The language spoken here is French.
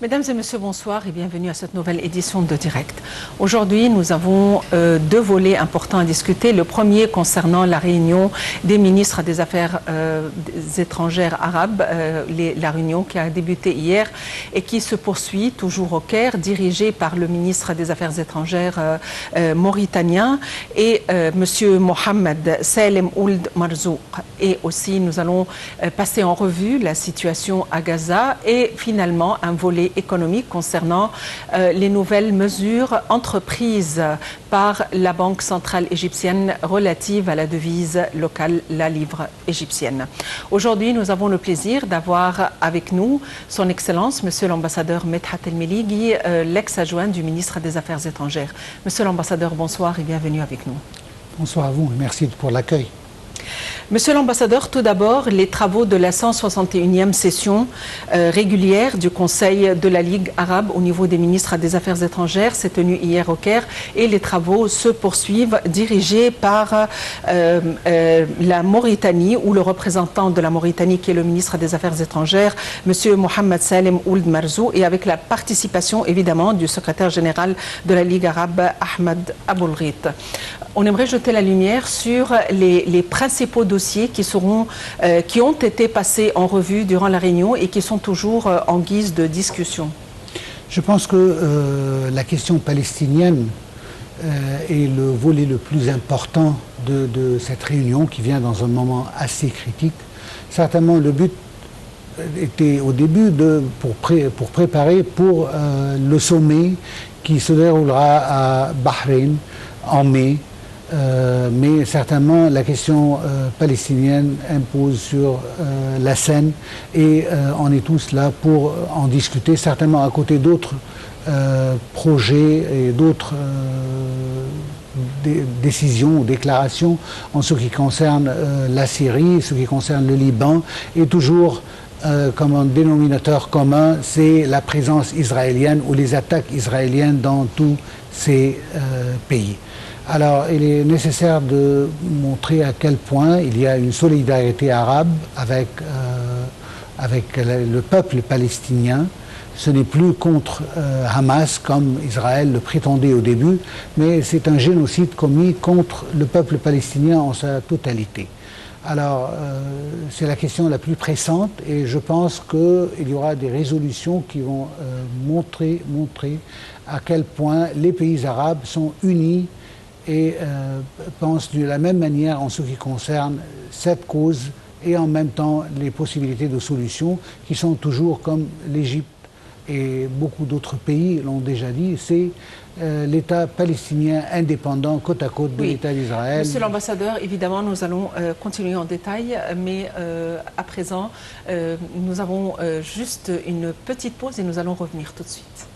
Mesdames et messieurs, bonsoir et bienvenue à cette nouvelle édition de Direct. Aujourd'hui, nous avons deux volets importants à discuter. Le premier concernant la réunion des ministres des Affaires étrangères arabes, la réunion qui a débuté hier et qui se poursuit toujours au Caire, dirigée par le ministre des Affaires étrangères mauritanien et monsieur Mohamed Salem Ould Marzouk. Et aussi, nous allons passer en revue la situation à Gaza et finalement un volet économique concernant les nouvelles mesures entreprises par la Banque centrale égyptienne relative à la devise locale, la livre égyptienne. Aujourd'hui, nous avons le plaisir d'avoir avec nous son Excellence, Monsieur l'ambassadeur Medhat El-Melighi, l'ex-adjoint du ministre des Affaires étrangères. Monsieur l'ambassadeur, bonsoir et bienvenue avec nous. Bonsoir à vous, merci pour l'accueil. Monsieur l'ambassadeur, tout d'abord, les travaux de la 161e session régulière du Conseil de la Ligue arabe au niveau des ministres des Affaires étrangères s'est tenue hier au Caire et les travaux se poursuivent dirigés par la Mauritanie ou le représentant de la Mauritanie qui est le ministre des Affaires étrangères, Monsieur Mohamed Salem Ould Marzouk, et avec la participation évidemment du secrétaire général de la Ligue arabe, Ahmed Aboulghit. On aimerait jeter la lumière sur les principaux dossiers qui ont été passés en revue durant la réunion et qui sont toujours en guise de discussion. Je pense que la question palestinienne est le volet le plus important de cette réunion qui vient dans un moment assez critique. Certainement, le but était au début pour préparer pour le sommet qui se déroulera à Bahreïn en mai. Mais certainement la question palestinienne impose sur la scène et on est tous là pour en discuter, certainement à côté d'autres projets et d'autres décisions ou déclarations en ce qui concerne la Syrie, ce qui concerne le Liban, et toujours comme un dénominateur commun, c'est la présence israélienne ou les attaques israéliennes dans tous ces pays. Alors, il est nécessaire de montrer à quel point il y a une solidarité arabe avec le peuple palestinien. Ce n'est plus contre Hamas comme Israël le prétendait au début, mais c'est un génocide commis contre le peuple palestinien en sa totalité. Alors, c'est la question la plus pressante et je pense qu'il y aura des résolutions qui vont montrer à quel point les pays arabes sont unis et pensent de la même manière en ce qui concerne cette cause et en même temps les possibilités de solutions qui sont toujours comme l'Égypte et beaucoup d'autres pays l'ont déjà dit, c'est l'État palestinien indépendant côte à côte de l'État d'Israël. Monsieur l'ambassadeur, évidemment, nous allons continuer en détail, mais à présent, nous avons juste une petite pause et nous allons revenir tout de suite.